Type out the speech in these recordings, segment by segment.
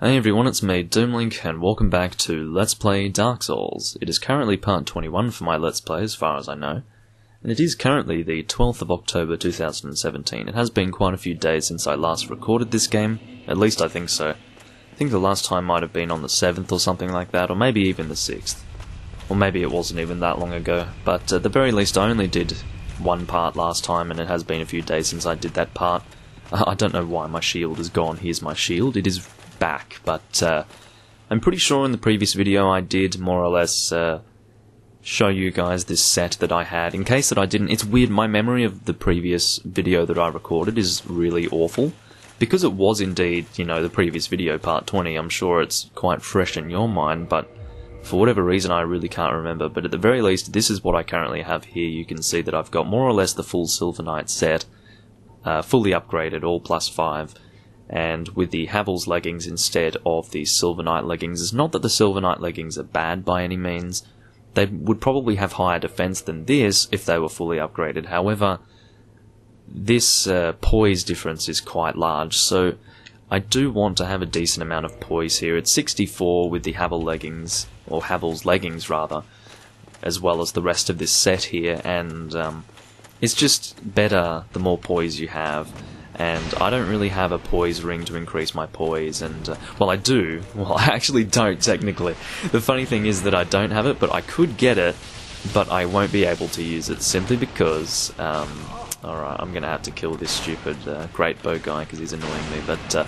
Hey everyone, it's me, Doomlink, and welcome back to Let's Play Dark Souls. It is currently part 21 for my Let's Play, as far as I know, and it is currently the 12th of October 2017. It has been quite a few days since I last recorded this game, at least I think so. I think the last time might have been on the 7th or something like that, or maybe even the 6th. Or maybe it wasn't even that long ago, but at the very least I only did one part last time, and it has been a few days since I did that part. I don't know why my shield is gone. Here's my shield. It is back, but I'm pretty sure in the previous video I did more or less show you guys this set that I had. In case that I didn't, it's weird, my memory of the previous video that I recorded is really awful. Because it was indeed, you know, the previous video, part 20, I'm sure it's quite fresh in your mind, but for whatever reason I really can't remember. But at the very least, this is what I currently have here. You can see that I've got more or less the full Silver Knight set, fully upgraded, all +5. And with the Havel's leggings instead of the Silver Knight leggings. It's not that the Silver Knight leggings are bad by any means. They would probably have higher defense than this if they were fully upgraded. However, this poise difference is quite large, so I do want to have a decent amount of poise here. It's 64 with the Havel leggings, or Havel's leggings rather, as well as the rest of this set here, and it's just better the more poise you have. And I don't really have a poise ring to increase my poise, and, well, I do. Well, I actually don't, technically. The funny thing is that I don't have it, but I could get it, but I won't be able to use it, simply because, alright, I'm gonna have to kill this stupid great bow guy, because he's annoying me, but,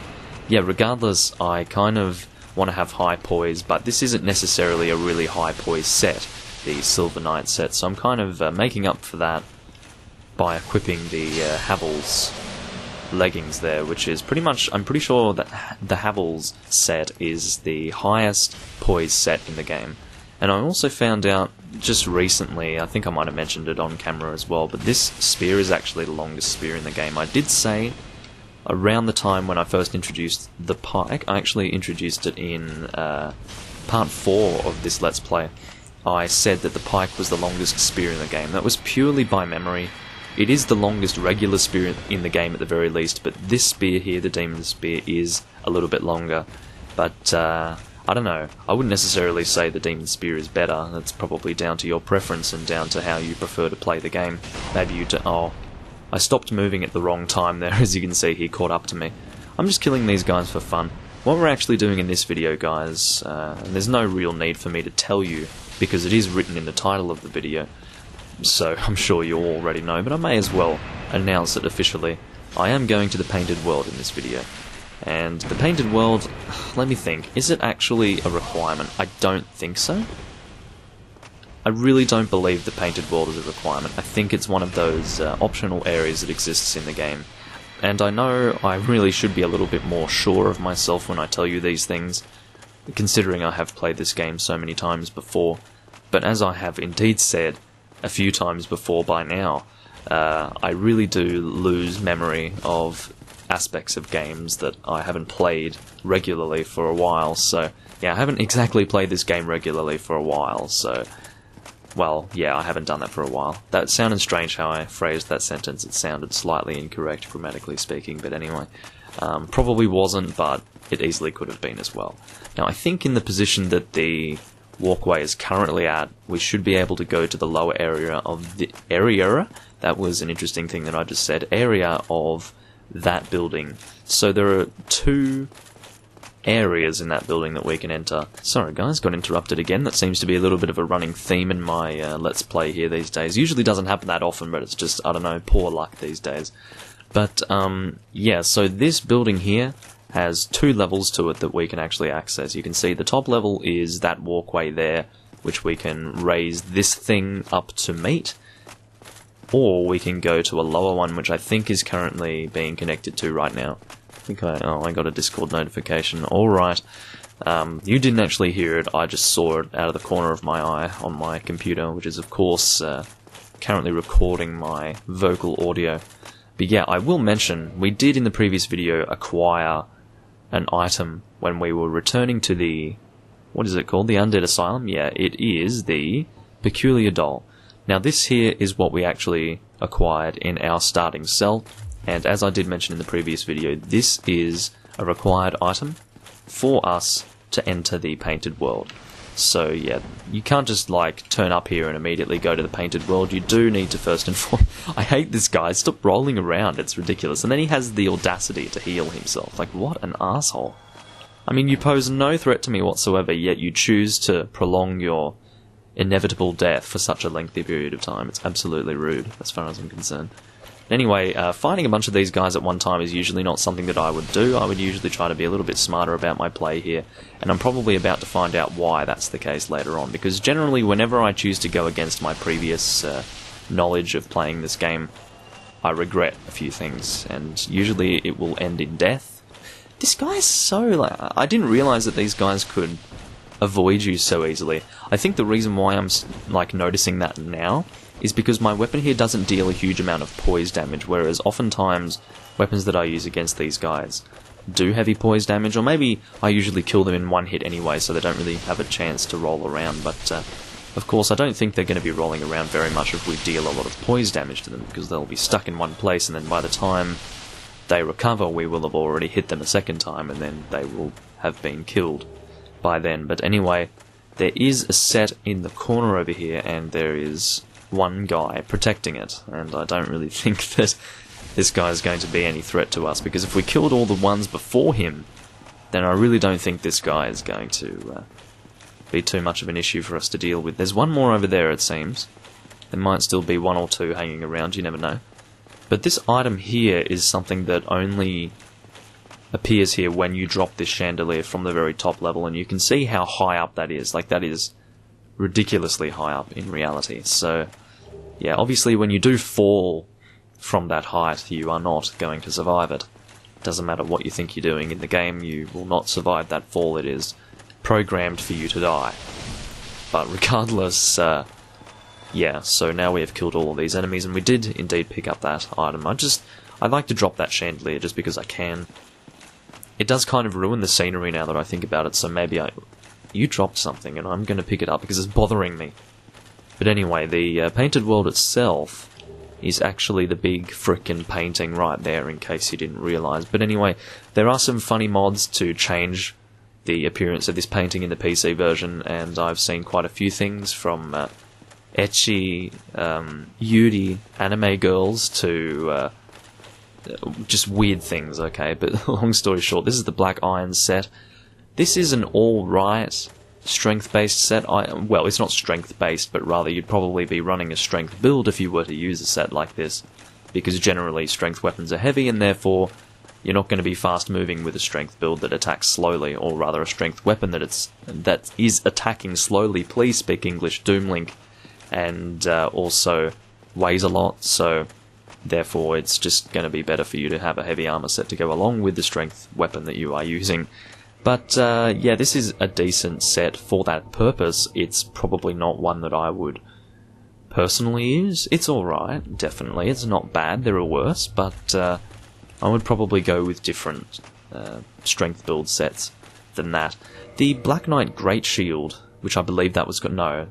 yeah, regardless, I kind of want to have high poise, but this isn't necessarily a really high poise set, the Silver Knight set, so I'm kind of making up for that by equipping the Havel's leggings there, which is pretty much, I'm pretty sure that the Havel's set is the highest poise set in the game. And I also found out just recently, I think I might have mentioned it on camera as well, but this spear is actually the longest spear in the game. I did say around the time when I first introduced the pike, I actually introduced it in part 4 of this Let's Play. I said that the pike was the longest spear in the game. That was purely by memory. It is the longest regular spear in the game at the very least, but this spear here, the Demon Spear, is a little bit longer. But, I don't know, I wouldn't necessarily say the Demon Spear is better. That's probably down to your preference and down to how you prefer to play the game. Maybe you do. Oh, I stopped moving at the wrong time there, as you can see, he caught up to me. I'm just killing these guys for fun. What we're actually doing in this video, guys, and there's no real need for me to tell you, because it is written in the title of the video, so I'm sure you all already know, but I may as well announce it officially. I am going to the Painted World in this video. And the Painted World, let me think, is it actually a requirement? I don't think so. I really don't believe the Painted World is a requirement. I think it's one of those optional areas that exists in the game. And I know I really should be a little bit more sure of myself when I tell you these things, considering I have played this game so many times before. But as I have indeed said a few times before by now, I really do lose memory of aspects of games that I haven't played regularly for a while, so yeah, I haven't exactly played this game regularly for a while, so, well, yeah, I haven't done that for a while. That sounded strange how I phrased that sentence. It sounded slightly incorrect grammatically speaking, but anyway, probably wasn't, but it easily could have been as well. Now, I think in the position that the walkway is currently at, we should be able to go to the lower area of the area. That was an interesting thing that I just said. Area of that building. So there are 2 areas in that building that we can enter. Sorry guys, got interrupted again. That seems to be a little bit of a running theme in my Let's Play here these days. Usually doesn't happen that often, but it's just, I don't know, poor luck these days. But, yeah, so this building here has 2 levels to it that we can actually access. You can see the top level is that walkway there, which we can raise this thing up to meet, or we can go to a lower one, which I think is currently being connected to right now. I think I got a Discord notification. Alright, you didn't actually hear it, I just saw it out of the corner of my eye on my computer, which is of course currently recording my vocal audio. But yeah, I will mention, we did in the previous video acquire an item when we were returning to the, what is it called, the Undead Asylum? Yeah, it is the Peculiar Doll. Now this here is what we actually acquired in our starting cell, and as I did mention in the previous video, this is a required item. for us to enter the painted world. So yeah, you can't just like turn up here and immediately go to the painted world. You do need to first and foremost... I hate this guy, stop rolling around, it's ridiculous. And then he has the audacity to heal himself. Like, what an asshole. I mean, you pose no threat to me whatsoever, yet you choose to prolong your inevitable death for such a lengthy period of time. It's absolutely rude, as far as I'm concerned. Anyway, fighting a bunch of these guys at one time is usually not something that I would do. I would usually try to be a little bit smarter about my play here, and I'm probably about to find out why that's the case later on, because generally whenever I choose to go against my previous knowledge of playing this game, I regret a few things, and usually it will end in death. This guy is so... like, I didn't realise that these guys could avoid you so easily. I think the reason why I'm like noticing that now is because my weapon here doesn't deal a huge amount of poise damage, whereas oftentimes weapons that I use against these guys do heavy poise damage, or maybe I usually kill them in one hit anyway, so they don't really have a chance to roll around, but of course I don't think they're going to be rolling around very much if we deal a lot of poise damage to them, because they'll be stuck in one place, and then by the time they recover we will have already hit them a second time, and then they will have been killed by then. But anyway, there is a set in the corner over here, and there is one guy protecting it, and I don't really think that this guy is going to be any threat to us, because if we killed all the ones before him, then I really don't think this guy is going to be too much of an issue for us to deal with. There's one more over there, it seems. There might still be one or two hanging around, you never know. But this item here is something that only appears here when you drop this chandelier from the very top level, and you can see how high up that is. Like, that is ridiculously high up in reality. So yeah, obviously when you do fall from that height, you are not going to survive it. Doesn't matter what you think you're doing in the game, you will not survive that fall. It is programmed for you to die. But regardless, yeah, so now we have killed all of these enemies, and we did indeed pick up that item. I like to drop that chandelier just because I can. It does kind of ruin the scenery now that I think about it, so maybe you dropped something and I'm going to pick it up because it's bothering me. But anyway, the painted world itself is actually the big frickin' painting right there, in case you didn't realise. But anyway, there are some funny mods to change the appearance of this painting in the PC version, and I've seen quite a few things from ecchi, yuri anime girls to just weird things, okay? But long story short, this is the Black Iron set. This is an alright strength-based set. Well, it's not strength-based, but rather you'd probably be running a strength build if you were to use a set like this, because generally strength weapons are heavy, and therefore you're not going to be fast-moving with a strength build that attacks slowly, or rather a strength weapon that is attacking slowly. Please speak English, Doomlink, and also weighs a lot, so therefore it's just going to be better for you to have a heavy armor set to go along with the strength weapon that you are using. But yeah, this is a decent set for that purpose. It's probably not one that I would personally use. It's alright, definitely. It's not bad, there are worse, but I would probably go with different strength build sets than that. The Black Knight Great Shield, which I believe that was... No,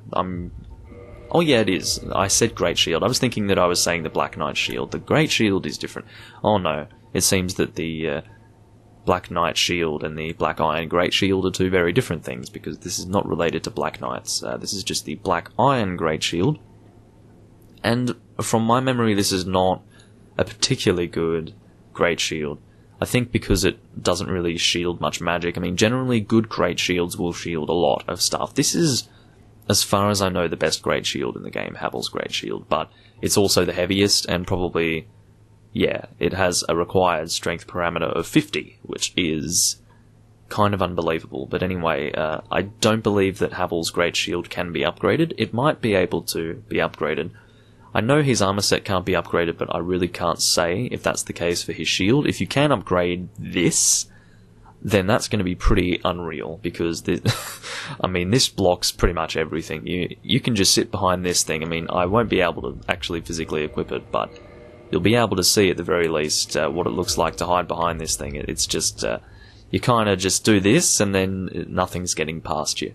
oh yeah, it is. I said Great Shield. I was thinking that I was saying the Black Knight Shield. The Great Shield is different. Oh no, it seems that the Black Knight Shield and the Black Iron Great Shield are two very different things, because this is not related to Black Knights. This is just the Black Iron Great Shield. And from my memory, this is not a particularly good Great Shield. I think because it doesn't really shield much magic. I mean, generally good Great Shields will shield a lot of stuff. This is, as far as I know, the best Great Shield in the game, Havel's Great Shield, but it's also the heaviest, and probably, yeah, it has a required strength parameter of 50, which is kind of unbelievable. But anyway, I don't believe that Havel's Great Shield can be upgraded. It might be able to be upgraded. I know his armor set can't be upgraded, but I really can't say if that's the case for his shield. If you can upgrade this, then that's going to be pretty unreal, because I mean, this blocks pretty much everything. You can just sit behind this thing. I mean, I won't be able to actually physically equip it, but you'll be able to see at the very least what it looks like to hide behind this thing. It's just, you kind of just do this, and then nothing's getting past you.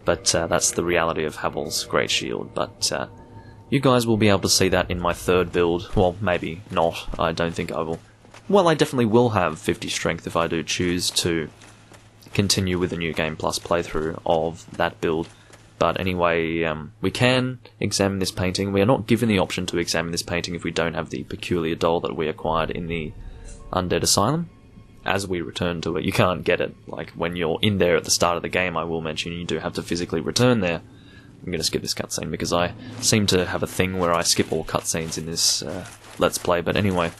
But that's the reality of Havel's Great Shield. But you guys will be able to see that in my third build. Well, maybe not. I don't think I will. Well, I definitely will have 50 strength if I do choose to continue with the New Game Plus playthrough of that build. But anyway, we can examine this painting. We are not given the option to examine this painting if we don't have the peculiar doll that we acquired in the Undead Asylum. As we return to it, you can't get it. Like, when you're in there at the start of the game, I will mention you do have to physically return there. I'm going to skip this cutscene because I seem to have a thing where I skip all cutscenes in this Let's Play. But anyway,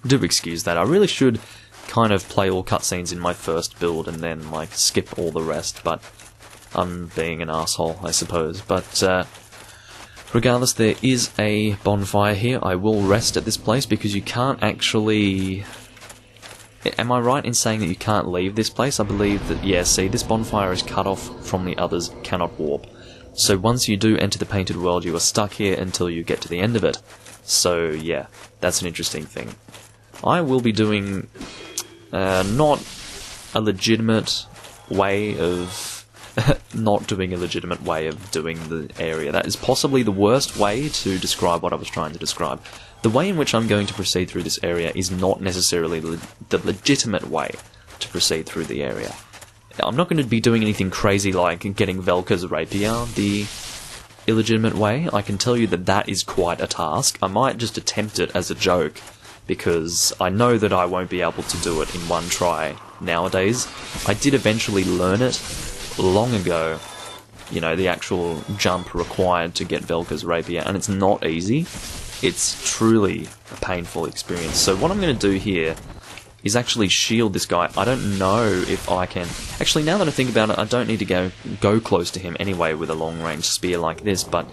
do excuse that. I really should kind of play all cutscenes in my first build and then, like, skip all the rest, but I'm being an asshole, I suppose. But regardless, there is a bonfire here. I will rest at this place because you can't actually... Am I right in saying that you can't leave this place? I believe that, yeah, see, this bonfire is cut off from the others, cannot warp. So once you do enter the painted world, you are stuck here until you get to the end of it. So, yeah, that's an interesting thing. I will be doing not a legitimate way of... not doing a legitimate way of doing the area. That is possibly the worst way to describe what I was trying to describe. The way in which I'm going to proceed through this area is not necessarily the legitimate way to proceed through the area. I'm not going to be doing anything crazy like getting Velka's rapier the illegitimate way. I can tell you that that is quite a task. I might just attempt it as a joke, because I know that I won't be able to do it in one try nowadays. I did eventually learn it long ago, you know, the actual jump required to get Velka's rapier, and it's not easy. It's truly a painful experience. So what I'm going to do here is actually shield this guy. I don't know if I can... Actually, now that I think about it, I don't need to go close to him anyway with a long-range spear like this, but...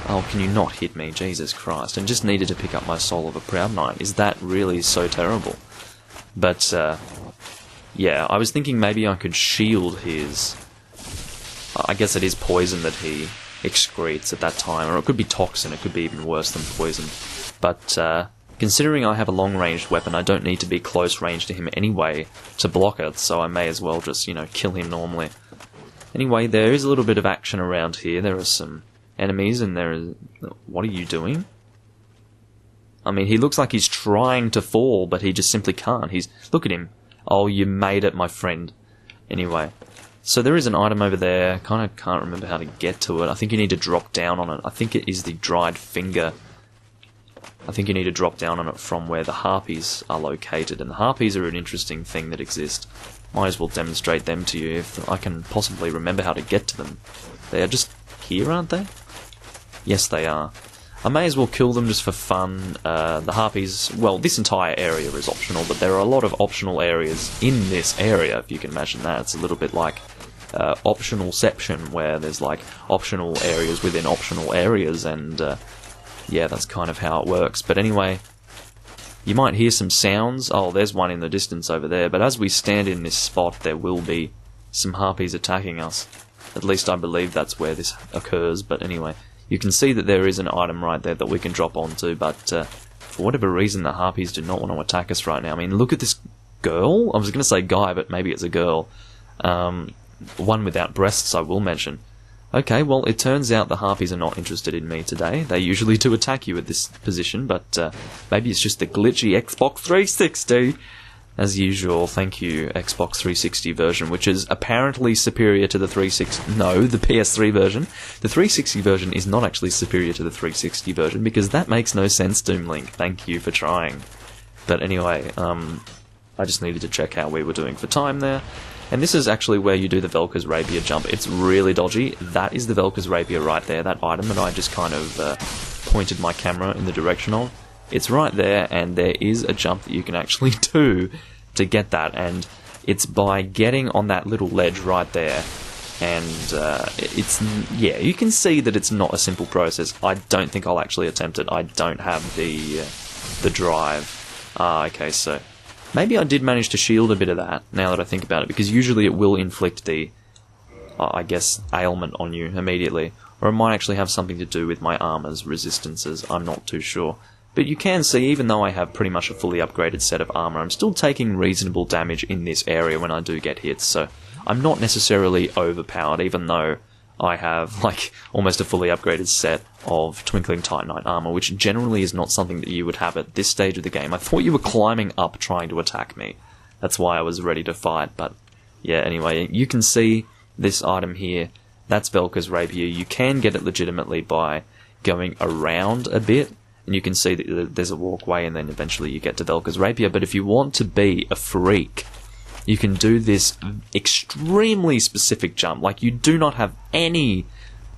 Oh, can you not hit me? Jesus Christ. And just needed to pick up my Soul of a Proud Knight. Is that really so terrible? But, yeah, I was thinking maybe I could shield his... I guess it is poison that he excretes at that time, or it could be toxin, it could be even worse than poison. But, considering I have a long-ranged weapon, I don't need to be close range to him anyway to block it, so I may as well just, you know, kill him normally. Anyway, there is a little bit of action around here. There are some enemies, and there is... What are you doing? I mean, he looks like he's trying to fall, but he just simply can't. He's... Look at him. Oh, you made it, my friend. Anyway... So there is an item over there. Kind of can't remember how to get to it. I think you need to drop down on it. I think it is the dried finger. I think you need to drop down on it from where the harpies are located. And the harpies are an interesting thing that exist. Might as well demonstrate them to you if I can possibly remember how to get to them. They are just here, aren't they? Yes, they are. I may as well kill them just for fun. The harpies, well, this entire area is optional, but there are a lot of optional areas in this area, if you can imagine that. It's a little bit like optionalception, where there's like optional areas within optional areas, and yeah, that's kind of how it works. But anyway, you might hear some sounds. Oh, there's one in the distance over there, but as we stand in this spot, there will be some harpies attacking us. At least I believe that's where this occurs, but anyway. You can see that there is an item right there that we can drop onto, but for whatever reason the harpies do not want to attack us right now. I mean, look at this girl. I was going to say guy, but maybe it's a girl. One without breasts, I will mention. Okay, well, it turns out the harpies are not interested in me today. They usually do attack you at this position, but maybe it's just the glitchy Xbox 360. As usual, thank you, Xbox 360 version, which is apparently superior to the 360... No, the PS3 version. The 360 version is not actually superior to the 360 version, because that makes no sense, Doomlink. Thank you for trying. But anyway, I just needed to check how we were doing for time there. And this is actually where you do the Velka's Rapier jump. It's really dodgy. That is the Velka's Rapier right there, that item that I just kind of pointed my camera in the direction of. It's right there, and there is a jump that you can actually do to get that, and it's by getting on that little ledge right there, and it's, yeah, you can see that it's not a simple process. I don't think I'll actually attempt it. I don't have the drive. Okay, so maybe I did manage to shield a bit of that, now that I think about it, because usually it will inflict the, I guess, ailment on you immediately, or it might actually have something to do with my armor's resistances. I'm not too sure. But you can see, even though I have pretty much a fully upgraded set of armor, I'm still taking reasonable damage in this area when I do get hits, so I'm not necessarily overpowered, even though I have, like, almost a fully upgraded set of Twinkling Titanite armor, which generally is not something that you would have at this stage of the game. I thought you were climbing up trying to attack me. That's why I was ready to fight, but yeah, anyway, you can see this item here. That's Velka's Rapier. You can get it legitimately by going around a bit, and you can see that there's a walkway, and then eventually you get to Velka's Rapier. But if you want to be a freak, you can do this extremely specific jump. Like, you do not have any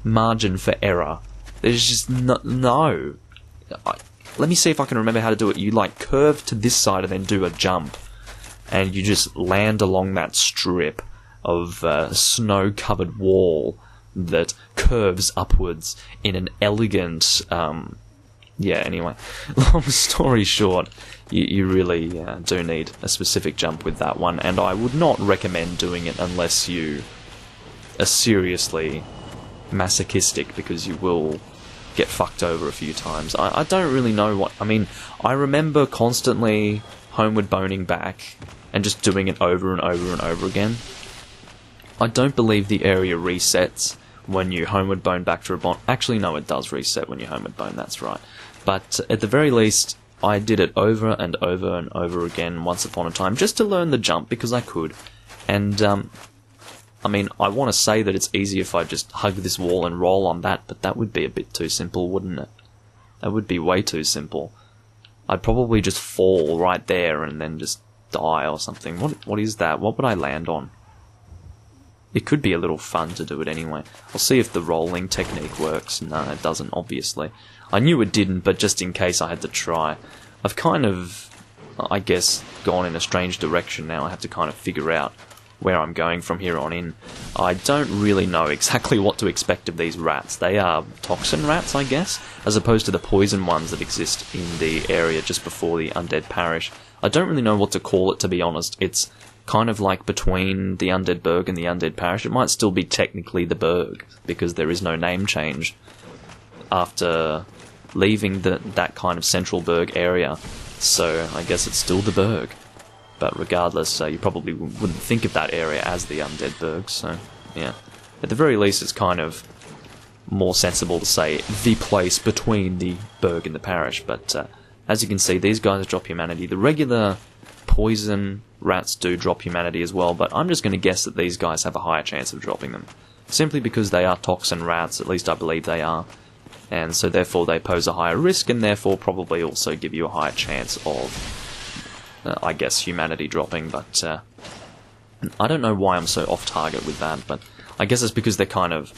margin for error. There's just no. Let me see if I can remember how to do it. You, like, curve to this side and then do a jump, and you just land along that strip of snow-covered wall that curves upwards in an elegant... yeah, anyway. Long story short, you really do need a specific jump with that one, and I would not recommend doing it unless you are seriously masochistic, because you will get fucked over a few times. I don't really know what... I mean, I remember constantly homeward boning back and just doing it over and over and over again. I don't believe the area resets when you homeward bone back to a bond. Actually, no, it does reset when you homeward bone, that's right. But at the very least, I did it over and over and over again once upon a time, just to learn the jump, because I could. And, I mean, I want to say that it's easy if I just hug this wall and roll on that, but that would be a bit too simple, wouldn't it? That would be way too simple. I'd probably just fall right there and then just die or something. What is that? What would I land on? It could be a little fun to do it anyway. I'll see if the rolling technique works. No, it doesn't, obviously. I knew it didn't, but just in case I had to try. I've kind of, I guess, gone in a strange direction now. I have to kind of figure out where I'm going from here on in. I don't really know exactly what to expect of these rats. They are toxin rats, I guess, as opposed to the poison ones that exist in the area just before the Undead Parish. I don't really know what to call it, to be honest. It's kind of like between the Undead Burg and the Undead Parish. It might still be technically the Burg, because there is no name change after leaving that kind of central Burg area. So I guess it's still the Burg. But regardless, you probably wouldn't think of that area as the Undead Burg, so yeah. At the very least, it's kind of more sensible to say the place between the Burg and the Parish, but as you can see, these guys drop humanity. The regular poison rats do drop humanity as well, but I'm just going to guess that these guys have a higher chance of dropping them. Simply because they are toxin rats, at least I believe they are. And so therefore they pose a higher risk, and therefore probably also give you a higher chance of, I guess, humanity dropping. But I don't know why I'm so off target with that, but I guess it's because they're kind of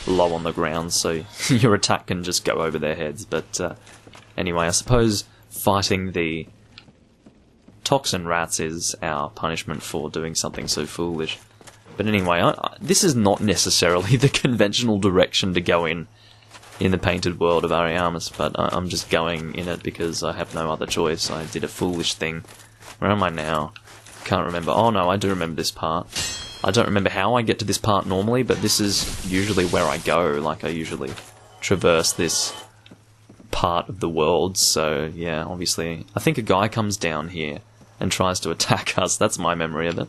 low on the ground, so your attack can just go over their heads. But anyway, I suppose fighting the toxin rats is our punishment for doing something so foolish. But anyway, this is not necessarily the conventional direction to go in the painted world of Ariamis, but I'm just going in it because I have no other choice. I did a foolish thing. Where am I now? Can't remember. Oh no, I do remember this part. I don't remember how I get to this part normally, but this is usually where I go. Like, I usually traverse this part of the world, so yeah, obviously. I think a guy comes down here and tries to attack us. That's my memory of it.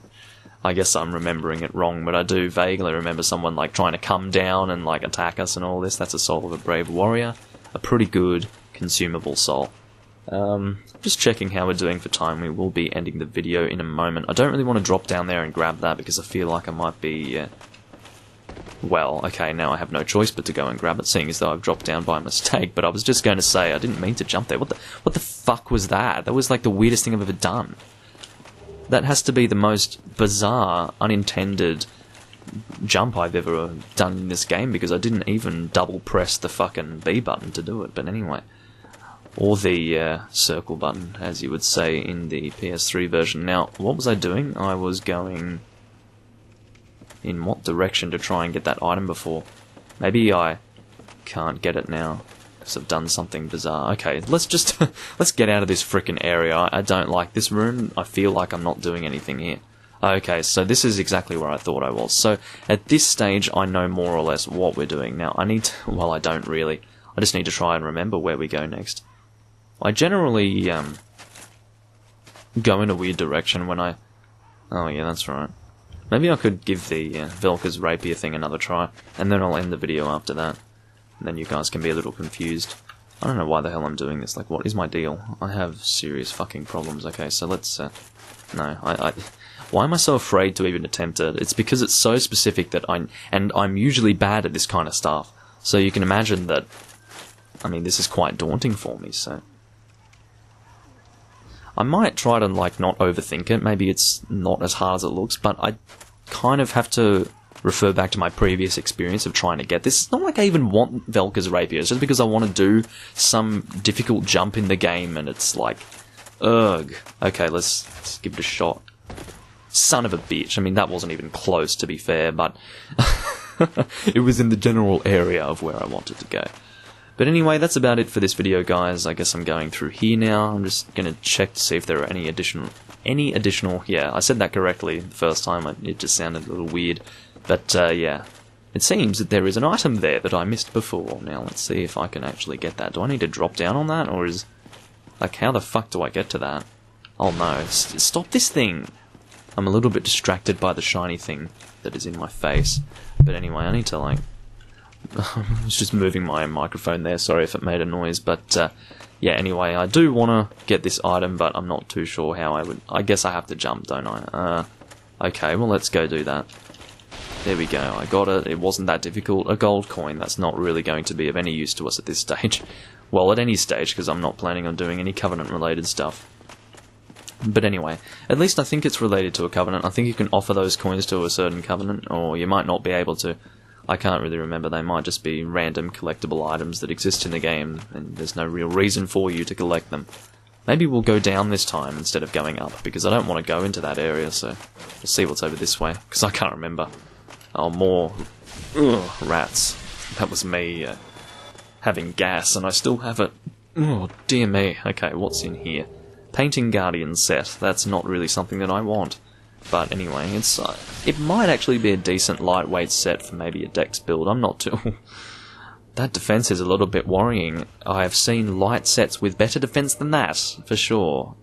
I guess I'm remembering it wrong, but I do vaguely remember someone like trying to come down and like attack us and all this. That's a soul of a brave warrior. A pretty good consumable soul. Just checking how we're doing for time. We will be ending the video in a moment. I don't really want to drop down there and grab that because I feel like I might be... well, okay, now I have no choice but to go and grab it, seeing as though I've dropped down by mistake. But I was just going to say, I didn't mean to jump there. What the fuck was that? That was like the weirdest thing I've ever done. That has to be the most bizarre, unintended jump I've ever done in this game, because I didn't even double press the fucking B button to do it. But anyway. Or the circle button, as you would say in the PS3 version. Now, what was I doing? I was going... in what direction to try and get that item before? Maybe I can't get it now, because I've done something bizarre. Okay, let's just... let's get out of this frickin' area. I don't like this room. I feel like I'm not doing anything here. Okay, so this is exactly where I thought I was. So, at this stage, I know more or less what we're doing. Now, I need to... well, I don't really. I just need to try and remember where we go next. I generally, go in a weird direction when I... oh, yeah, that's right. Maybe I could give the Velka's Rapier thing another try, and then I'll end the video after that. And then you guys can be a little confused. I don't know why the hell I'm doing this. Like, what is my deal? I have serious fucking problems. Okay, so let's... no, Why am I so afraid to even attempt it? It's because it's so specific that I'm usually bad at this kind of stuff. So you can imagine that, I mean, this is quite daunting for me, so... I might try to, like, not overthink it. Maybe it's not as hard as it looks, but I kind of have to refer back to my previous experience of trying to get this. It's not like I even want Velka's Rapier. It's just because I want to do some difficult jump in the game, and it's like, ugh. Okay, let's give it a shot. Son of a bitch. I mean, that wasn't even close, to be fair, but it was in the general area of where I wanted to go. But anyway, that's about it for this video, guys. I guess I'm going through here now. I'm just going to check to see if there are any additional... Yeah, I said that correctly the first time. It just sounded a little weird. But, yeah. It seems that there is an item there that I missed before. Now, let's see if I can actually get that. Do I need to drop down on that, or is... Like, how the fuck do I get to that? Oh, no. Stop this thing! I'm a little bit distracted by the shiny thing that is in my face. But anyway, I need to, like... I was just moving my microphone there, sorry if it made a noise, but yeah, anyway, I do want to get this item, but I'm not too sure how I would... I guess I have to jump, don't I? Okay, well, let's go do that. There we go, I got it. It wasn't that difficult. A gold coin, that's not really going to be of any use to us at this stage. Well, at any stage, because I'm not planning on doing any Covenant-related stuff. But anyway, at least I think it's related to a Covenant. I think you can offer those coins to a certain Covenant, or you might not be able to. I can't really remember. They might just be random collectible items that exist in the game, and there's no real reason for you to collect them. Maybe we'll go down this time instead of going up, because I don't want to go into that area, so we'll see what's over this way, because I can't remember. Oh, more... Ugh, rats. That was me having gas, and I still have it. Oh, dear me. Okay, what's in here? Painting Guardian set. That's not really something that I want. But anyway, it might actually be a decent lightweight set for maybe a Dex build. I'm not too... That defense is a little bit worrying. I have seen light sets with better defense than that, for sure.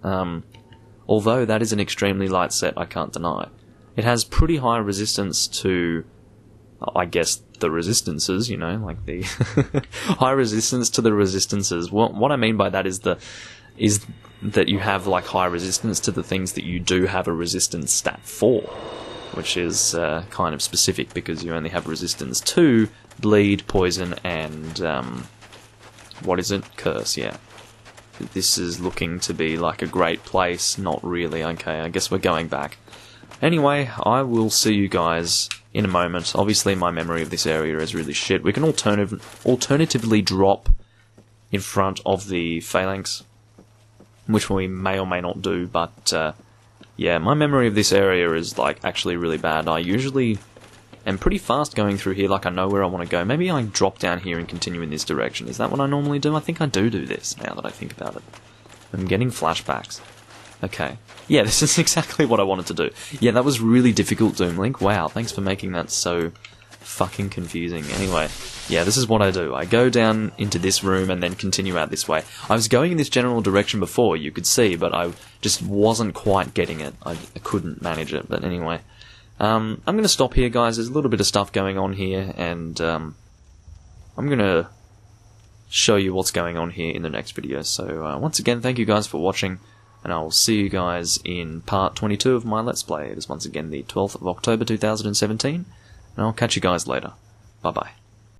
Although that is an extremely light set, I can't deny. It has pretty high resistance to, I guess, the resistances, you know, like the... high resistance to the resistances. What I mean by that is that you have like high resistance to the things that you do have a resistance stat for, which is kind of specific because you only have resistance to bleed, poison, and what is it? Curse, yeah. This is looking to be like a great place. Not really. Okay, I guess we're going back. Anyway, I will see you guys in a moment. Obviously, my memory of this area is really shit. We can alternatively drop in front of the phalanx, which we may or may not do, but yeah, my memory of this area is like actually really bad. I usually am pretty fast going through here, like I know where I want to go. Maybe I drop down here and continue in this direction. Is that what I normally do? I think I do this, now that I think about it. I'm getting flashbacks. Okay. Yeah, this is exactly what I wanted to do. Yeah, that was really difficult, Doomlink. Wow, thanks for making that so fucking confusing. Anyway, yeah, this is what I do. I go down into this room and then continue out this way. I was going in this general direction before, you could see, but I just wasn't quite getting it. I couldn't manage it, but anyway. I'm going to stop here, guys. There's a little bit of stuff going on here, and I'm going to show you what's going on here in the next video. So, once again, thank you guys for watching, and I will see you guys in part 22 of my Let's Play. It is once again the 12th of October 2017, and I'll catch you guys later. Bye-bye.